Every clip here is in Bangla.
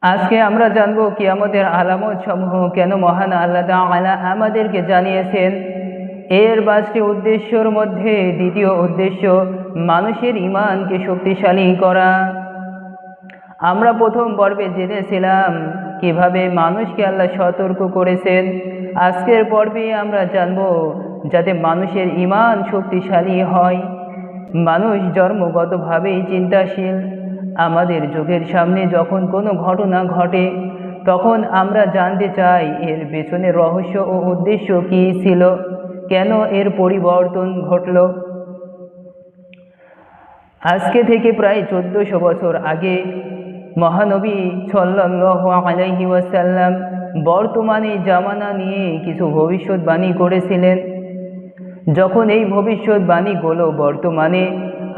আজকে আমরা জানব কিয়ামতের আলামত সমূহ কেন মহান আল্লাহ তাআলা আমাদেরকে জানিয়েছেন। এর ৫টি উদ্দেশ্যর মধ্যে দ্বিতীয় উদ্দেশ্য মানুষের ঈমানকে শক্তিশালী করা। আমরা প্রথম পর্বে জেনেছিলাম কিভাবে মানুষকে আল্লাহ সতর্ক করেছেন। আজকের পর্বে আমরা জানব যাতে মানুষের ঈমান শক্তিশালী হয়। মানুষ জন্মগতভাবেই চিন্তাশীল। আমাদের চোখের সামনে যখন কোনো ঘটনা ঘটে তখন আমরা জানতে চাই এর পেছনে রহস্য ও উদ্দেশ্য কী ছিল, কেন এর পরিবর্তন ঘটল। আজকে থেকে প্রায় ১৪০০ বছর আগে মহানবী সাল্লাল্লাহু আলাইহি ওয়াসাল্লাম বর্তমানে জামানা নিয়ে কিছু ভবিষ্যৎবাণী করেছিলেন। যখন এই ভবিষ্যৎবাণীগুলো বর্তমানে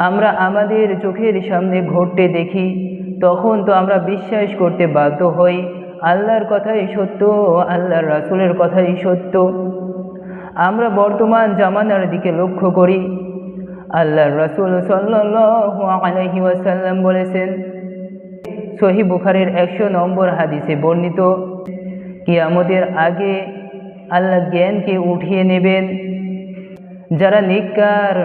আমরা আমাদের চোখের সামনে ঘটতে দেখি তখন তো আমরা বিশ্বাস করতে বাধ্য হই আল্লাহর কথাই সত্য, আল্লাহর রাসূলের কথাই সত্য। আমরা বর্তমান জামানার দিকে লক্ষ্য করি। আল্লাহর রাসূল সাল্লাল্লাহু আলাইহি ওয়াসাল্লাম বলেছেন, সহিহ বুখারীর ১০০ নম্বর হাদিসে বর্ণিত, কিয়ামতের আগে আল্লাহ জ্ঞানকে উঠিয়ে নেবেন। যারা নেককার,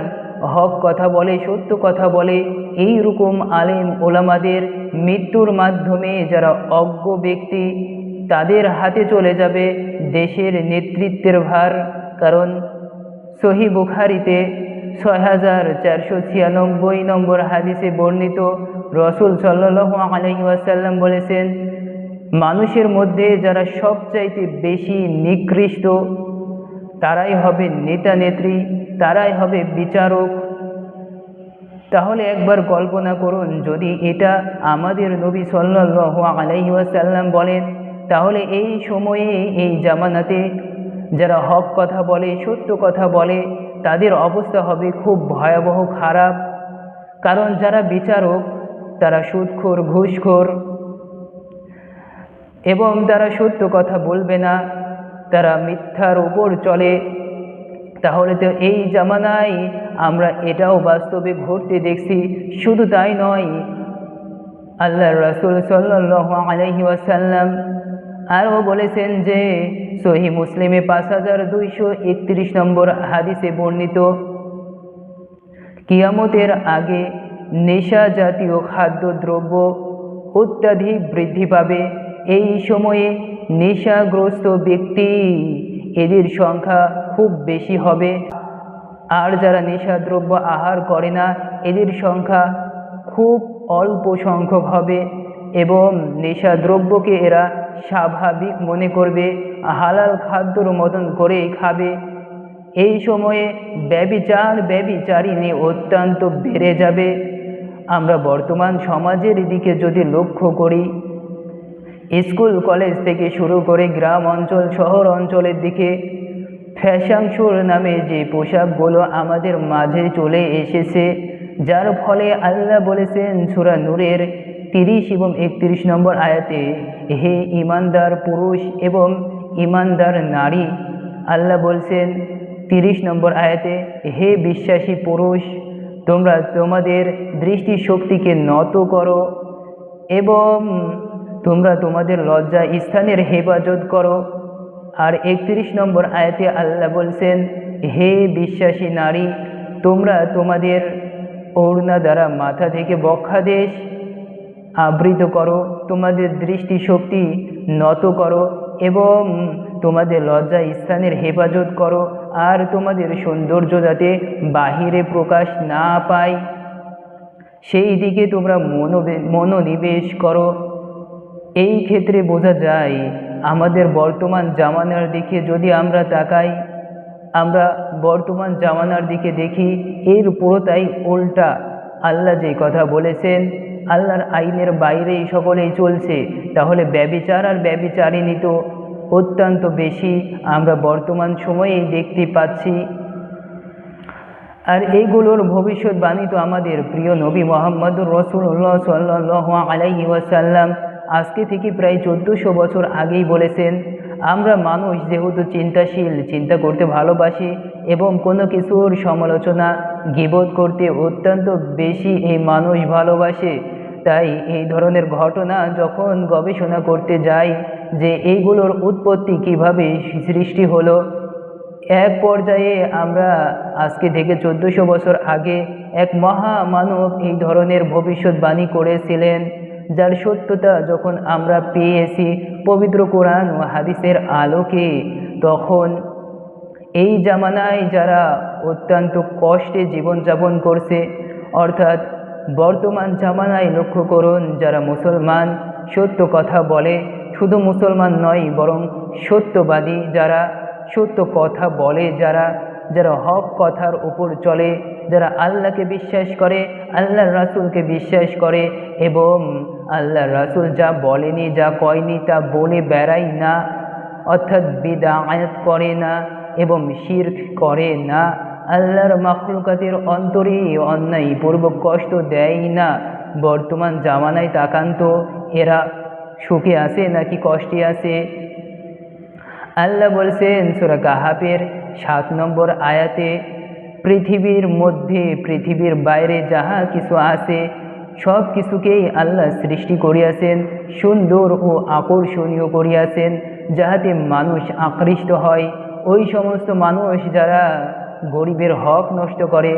হক কথা বলে, সত্য কথা বলে, এই রকম আলেম ওলামাদের মৃত্যুর মাধ্যমে যারা অজ্ঞ ব্যক্তি তাদের হাতে চলে যাবে দেশের নেতৃত্বের ভার। কারণ সহিহ বুখারীতে ৬৪৯৬ নম্বর হাদিসে বর্ণিত, রাসূল সাল্লাল্লাহু আলাইহি ওয়াসাল্লাম বলেছেন, মানুষের মধ্যে যারা সবচাইতে বেশি নিকৃষ্ট তারাই হবে নেতা নেত্রী, তারাই হবে বিচারক। তাহলে একবার কল্পনা করুন, যদি এটা আমাদের নবী সাল্লাল্লাহু আলাইহি ওয়াসাল্লাম বলেন, তাহলে এই সময়ে এই জামানাতে যারা হক কথা বলে, সত্য কথা বলে, তাদের অবস্থা হবে খুব ভয়াবহ খারাপ। কারণ যারা বিচারক তারা সুদখোর, ঘুষখোর এবং তারা সত্য কথা বলবে না, তারা মিথ্যার উপর চলে। তাহলে তো এই জামানায় আমরা এটাও বাস্তবে ঘটতে দেখছি। শুধু তাই নয়, আল্লাহর রাসূল সাল্লাল্লাহু আলাইহি ওয়াসাল্লাম আরও বলেছেন যে সহিহ মুসলিমে ৫২৩১ নম্বর হাদিসে বর্ণিত, কিয়ামতের আগে নেশা জাতীয় খাদ্যদ্রব্য অত্যাধিক বৃদ্ধি পাবে। এই সময়ে নেশাগ্রস্ত ব্যক্তি এদের সংখ্যা খুব বেশি হবে, আর যারা নেশাদ্রব্য আহার করে না এদের সংখ্যা খুব অল্প সংখ্যক হবে এবং নেশাদ্রব্যকে এরা স্বাভাবিক মনে করবে, হালাল খাদ্যর মতন করেই খাবে। এই সময়ে ব্যভিচার, ব্যভিচারিণী অত্যন্ত বেড়ে যাবে। আমরা বর্তমান সমাজের দিকে যদি লক্ষ্য করি, স্কুল কলেজ থেকে শুরু করে গ্রাম অঞ্চল, শহর অঞ্চলের দিকে ফ্যাশন শোর নামে যে পোশাকগুলো আমাদের মাঝে চলে এসেছে, যার ফলে আল্লাহ বলেছেন সূরা নূরের ৩০ এবং ৩১ নম্বর আয়াতে, হে ঈমানদার পুরুষ এবং ঈমানদার নারী। আল্লাহ বলছেন ৩০ নম্বর আয়াতে, হে বিশ্বাসী পুরুষ, তোমরা তোমাদের দৃষ্টিশক্তিকে নত করো এবং তোমরা তোমাদের লজ্জা স্থানের হেফাজত করো। আর ৩১ নম্বর আয়াতে আল্লাহ বলছেন, হে বিশ্বাসী নারী, তোমরা তোমাদের ওড়না দ্বারা মাথা থেকে বক্ষাদেশ আবৃত করো, তোমাদের দৃষ্টিশক্তি নত করো এবং তোমাদের লজ্জা স্থানের হেফাজত করো, আর তোমাদের সৌন্দর্য যাতে বাহিরে প্রকাশ না পায় সেই দিকে তোমরা মনোনিবেশ করো। এই ক্ষেত্রে বোঝা যায় আমাদের বর্তমান জামানার দিকে যদি আমরা তাকাই, আমরা বর্তমান জামানার দিকে দেখি এর পুরোটাই উল্টা। আল্লাহ যে কথা বলেছেন আল্লাহর আইনের বাইরেই সকলেই চলছে। তাহলে ব্যভিচার আর ব্যভিচারিণী তো অত্যন্ত বেশি আমরা বর্তমান সময়েই দেখতে পাচ্ছি। আর এইগুলোর ভবিষ্যৎবাণী তো আমাদের প্রিয় নবী মুহাম্মদুর রাসূলুল্লাহ সাল্লাল্লাহু আলাইহি ওয়াসাল্লাম আজকে থেকে প্রায় ১৪০০ বছর আগেই বলেছেন। আমরা মানুষ যেহেতু চিন্তাশীল, চিন্তা করতে ভালোবাসি এবং কোনো কিছুর সমালোচনা, গীবত করতে অত্যন্ত বেশি এই মানুষ ভালোবাসে, তাই এই ধরনের ঘটনা যখন গবেষণা করতে যাই যে এইগুলোর উৎপত্তি কিভাবে সৃষ্টি হলো, এক পর্যায়ে আমরা আজকে থেকে 1400 বছর আগে এক মহামানব এই ধরনের ভবিষ্যৎবাণী করেছিলেন, যার সত্যতা যখন আমরা পেয়েছি পবিত্র কোরআন ও হাদিসের আলোকে, তখন এই জামানায় যারা অত্যন্ত কষ্টে জীবনযাপন করছে, অর্থাৎ বর্তমান জামানায় লক্ষ্য করুন, যারা মুসলমান সত্য কথা বলে, শুধু মুসলমান নয় বরং সত্যবাদী যারা, সত্য কথা বলে যারা, যারা হক কথার উপর চলে, যারা আল্লাহকে বিশ্বাস করে, আল্লাহর রাসূলকে বিশ্বাস করে এবং আল্লাহর রাসূল যা বলেনি, যা কয়নি তা বলে বেড়ায় না, অর্থাৎ বিদআত করে না এবং শিরক করে না, আল্লাহর মাখলুকাতের অন্তরে অন্যায় পূর্বক কষ্ট দেয় না। বর্তমান জামানায় তাকান তো, এরা সুখে আছে নাকি কষ্টে আছে? আল্লাহ বলছেন সূরা কাহাফের 7 নম্বর আয়াতে, পৃথিবীর মধ্যে পৃথিবীর বাইরে যাহা কিছু আছে সব কিছুকেই আল্লাহ সৃষ্টি করিয়াছেন, সুন্দর ও আকর্ষণীয় করিয়াছেন, যাহাতে মানুষ আকৃষ্ট হয়। ওই সমস্ত মানুষ যারা গরিবের হক নষ্ট করে,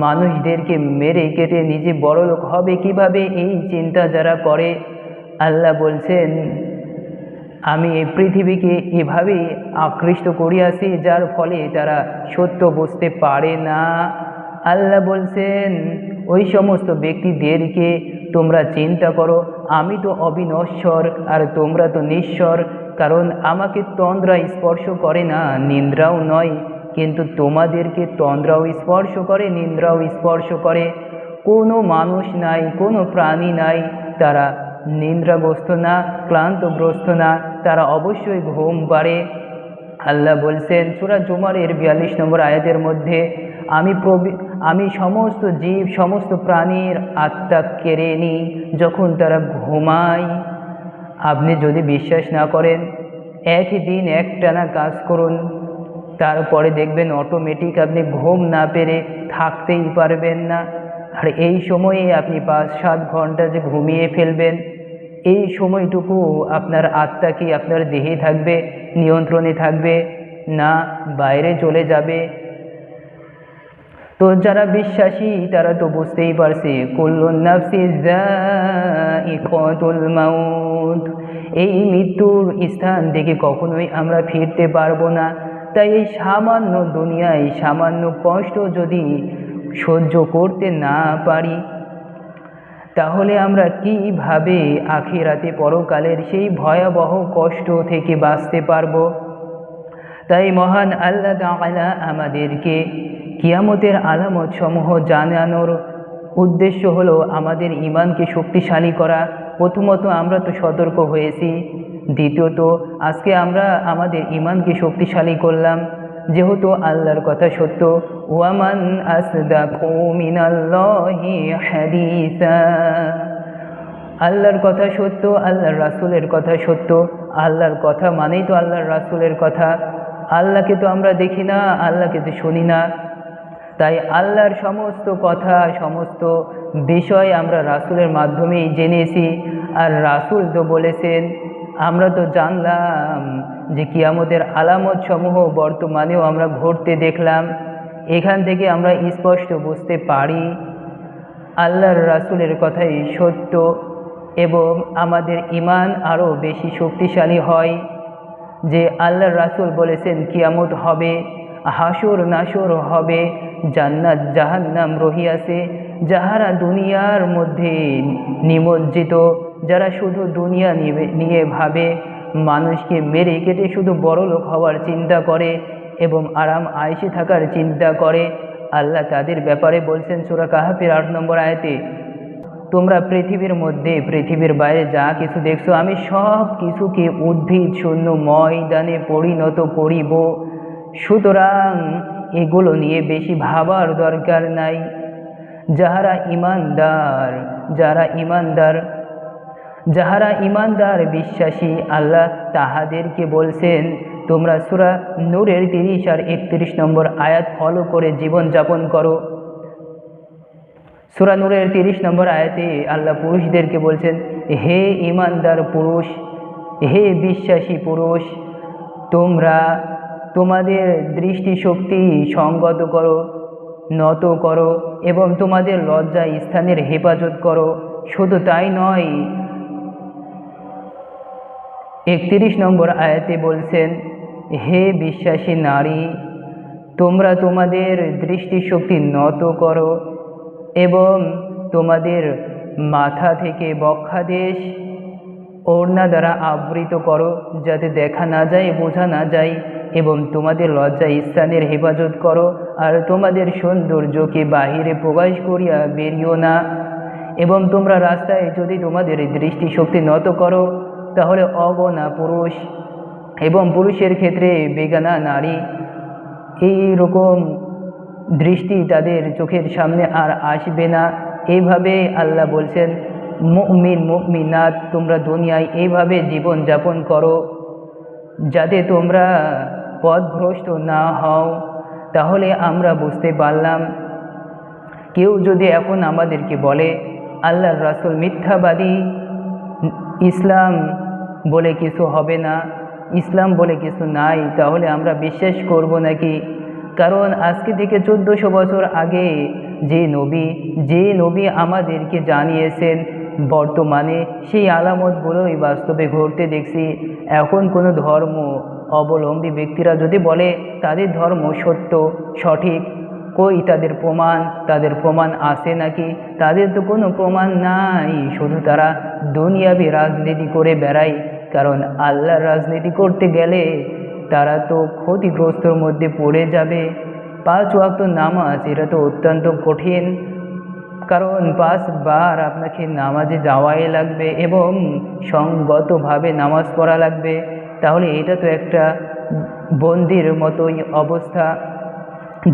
মানুষদেরকে মেরে কেটে নিজে বড়লোক হবে কিভাবে, এই চিন্তা যারা করে, আল্লাহ বলছেন আমি এই পৃথিবীকে এভাবেই আকৃষ্ট করিয়াছি, যার ফলে তারা সত্য বুঝতে পারে না। আল্লাহ বলছেন ওই সমস্ত ব্যক্তিদেরকে তোমরা চিন্তা করো, আমি তো অবিনশ্বর আর তোমরা তো নিঃস্বর, কারণ আমাকে তন্দ্রা স্পর্শ করে না, নিদ্রাও নয়, কিন্তু তোমাদেরকে তন্দ্রাও স্পর্শ করে, নিদ্রাও স্পর্শ করে। কোনো মানুষ নাই, কোনো প্রাণী নাই তারা নিদ্রাগ্রস্ত না, ক্লান্তগ্রস্ত না, তারা অবশ্যই ঘুম পাড়ে। আল্লাহ বলছেন সূরা জুমারের 42 নম্বর আয়াতের মধ্যে, আমি সমস্ত জীব সমস্ত প্রাণীর আত্মা কেড়ে নিই যখন তারা ঘুমায়। আপনি যদি বিশ্বাস না করেন, একই দিন একটানা কাজ করুন, তারপরে দেখবেন অটোমেটিক আপনি ঘুম না পেরে থাকতেই পারবেন না। আর এই সময়ে আপনি 5-7 ঘন্টা যে ঘুমিয়ে ফেলবেন, এই সময়টুকু আপনার আত্মা কি আপনার দেহে থাকবে, নিয়ন্ত্রণে থাকবে না বাইরে চলে যাবে? তো যারা বিশ্বাসী তারা তো বুঝতেই পারছে, কুল্লুন নাফসি যায়িকাতুল মাউত, এই মৃত্যুর স্থান থেকে কখনোই আমরা ফিরতে পারবো না। তাই এই সামান্য দুনিয়ায় সামান্য কষ্ট যদি সহ্য করতে না পারি, তাহলে আমরা কিভাবে আখিরাতে পরকালের সেই ভয়াবহ কষ্ট থেকে বাঁচতে পারবো? তাই মহান আল্লাহ তাআলা আমাদেরকে কিয়ামতের আলামত সমূহ জানানোর উদ্দেশ্য হলো আমাদের ঈমানকে শক্তিশালী করা। প্রথমত আমরা তো সতর্ক হয়েছি, দ্বিতীয়ত আজকে আমরা আমাদের ঈমানকে শক্তিশালী করলাম, যেহেতু আল্লাহর কথা সত্য, ওয়ামান আসদাকু মিনাল্লাহি হাদিসা, আল্লাহর কথা সত্য, আল্লাহর রাসূলের কথা সত্য। আল্লাহর কথা মানেই তো আল্লাহর রাসূলের কথা। আল্লাহকে তো আমরা দেখি না, আল্লাহকে তো শুনি না, তাই আল্লাহর সমস্ত কথা সমস্ত বিষয় আমরা রাসূলের মাধ্যমেই জেনেছি। আর রাসূল তো বলেছেন, আমরা তো জানলাম যে কিয়ামতের আলামত সমূহ বর্তমানেও আমরা ঘটতে দেখলাম। এখান থেকে আমরা স্পষ্ট বুঝতে পারি আল্লাহর রাসূলের কথাই সত্য এবং আমাদের ঈমান আরও বেশি শক্তিশালী হয়। যে আল্লাহর রাসূল বলেছেন কিয়ামত হবে, হাসর নাসর হবে, জান্নাত জাহান্নাম রহিয়াছে। যাহারা দুনিয়ার মধ্যে নিমজ্জিত, যারা শুধু দুনিয়া নিয়ে ভাবে, মানুষকে মেরে কেটে শুধু বড়লোক হওয়ার চিন্তা করে এবং আরাম আয়েশে থাকার চিন্তা করে, আল্লাহ তাদের ব্যাপারে বলছেন সূরা কাহাফের 8 নম্বর আয়াতে, তোমরা পৃথিবীর মধ্যে পৃথিবীর বাইরে যা কিছু দেখছো আমি সব কিছুকে উদ্ভিদ শূন্য ময়দানে পরিণত করিব, সুতরাং এগুলো নিয়ে বেশি ভাবার দরকার নাই। যাহারা ইমানদার বিশ্বাসী, আল্লাহ তাহাদেরকে বলছেন তোমরা সূরা নূরের 30 আর 31 নম্বর আয়াত ফলো করে জীবন যাপন করো। সূরা নূরের 30 নম্বর আয়াতে আল্লাহ পুরুষদেরকে বলছেন, হে ঈমানদার পুরুষ, হে বিশ্বাসী পুরুষ, তোমরা তোমাদের দৃষ্টিশক্তি সংগত করো, নত করো এবং তোমাদের লজ্জা স্থানের হেফাজত করো। শুধু তাই নয়, 31 নম্বর আয়াতে বলছেন, হে বিশ্বাসী নারী, তোমরা তোমাদের দৃষ্টিশক্তি নত করো এবং তোমাদের মাথা থেকে বক্ষাদেশ ওড়না দ্বারা আবৃত করো, যাতে দেখা না যায়, বোঝা না যায়, এবং তোমাদের লজ্জা স্থানের হেফাজত করো, আর তোমাদের সৌন্দর্যকে বাহিরে প্রকাশ করিয়া বেরিও না। এবং তোমরা রাস্তায় যদি তোমাদের দৃষ্টিশক্তি নত করো, তাহলে অগণা পুরুষ এবং পুরুষের ক্ষেত্রে বেগানা নারী, এই রকম দৃষ্টি তাদের চোখের সামনে আর আসবে না। এইভাবে আল্লাহ বলছেন, মুমিন মুমিনাত, তোমরা দুনিয়ায় এইভাবে জীবন যাপন করো যাতে তোমরা পথভ্রষ্ট না হও। তাহলে আমরা বুঝতে পারলাম, কেউ যদি এখন আমাদেরকে বলে আল্লাহর রাসূল মিথ্যাবাদী, ইসলাম বলে কিছু হবে না, ইসলাম বলে কিছু নাই, তাহলে আমরা বিশ্বাস করব নাকি? কারণ আজকে থেকে 1400 বছর আগে যে নবী আমাদেরকে জানিয়েছেন, বর্তমানে সেই আলামতগুলোই বাস্তবে ঘটতে দেখছি। এখন কোনো ধর্ম অবলম্বী ব্যক্তিরা যদি বলে তাদের ধর্ম সত্য সঠিক, কই তাদের প্রমাণ আছে নাকি? তাদের তো কোনো প্রমাণ নাই, শুধু তারা দুনিয়াবি রাজনীতি করে বেড়ায়। কারণ আল্লাহর রাজনীতি করতে গেলে তারা তো ক্ষতিগ্রস্তর মধ্যে পড়ে যাবে। 5 ওয়াক্ত নামাজ, এটা তো অত্যন্ত কঠিন, কারণ 5 বার আপনাকে নামাজে যাওয়াই লাগবে এবং সঙ্গতভাবে নামাজ পড়া লাগবে। তাহলে এটা তো একটা বন্দির মতোই অবস্থা,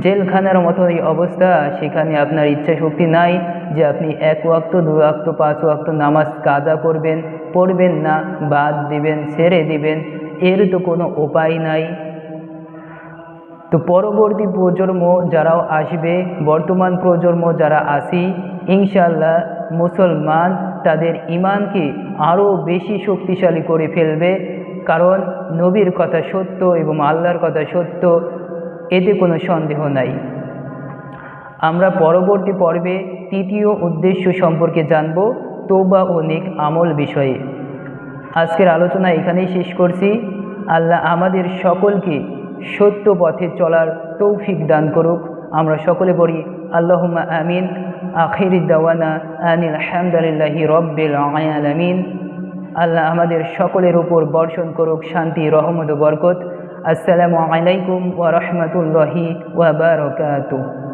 জেলখানার মতোই অবস্থা। সেখানে আপনার ইচ্ছা শক্তি নাই যে আপনি 1 ওয়াক্ত 2 ওয়াক্ত 5 ওয়াক্ত নামাজ কাজা করবেন, পড়বেন না, বাদ দিবেন, ছেড়ে দিবেন, এর তো কোনো উপায় নাই। তো পরবর্তী প্রজন্ম যারাও আসবে, বর্তমান প্রজন্ম যারা আছি, ইনশাআল্লাহ মুসলমান তাদের ঈমানকে আরও বেশি শক্তিশালী করে ফেলবে। কারণ নবীর কথা সত্য এবং আল্লাহর কথা সত্য, এতে কোনো সন্দেহ নাই। আমরা পরবর্তী পর্বে 3য় উদ্দেশ্য সম্পর্কে জানব, তওবা ও নেক আমল বিষয়ে। আজকের আলোচনা এখানেই শেষ করছি। আল্লাহ আমাদের সকলকে সত্য পথে চলার তৌফিক দান করুক। আমরা সকলে বলি আল্লাহুম্মা আমিন। আখিরি দাওয়ানা আনিল হামদুলিল্লাহি রাব্বিল আলামিন। আল্লাহ আমাদের সকলের উপর বর্ষণ করুক শান্তি, রহমত ও বরকত। আসসালামু আলাইকুম ওয়া রাহমাতুল্লাহি ওয়া বারাকাতুহু।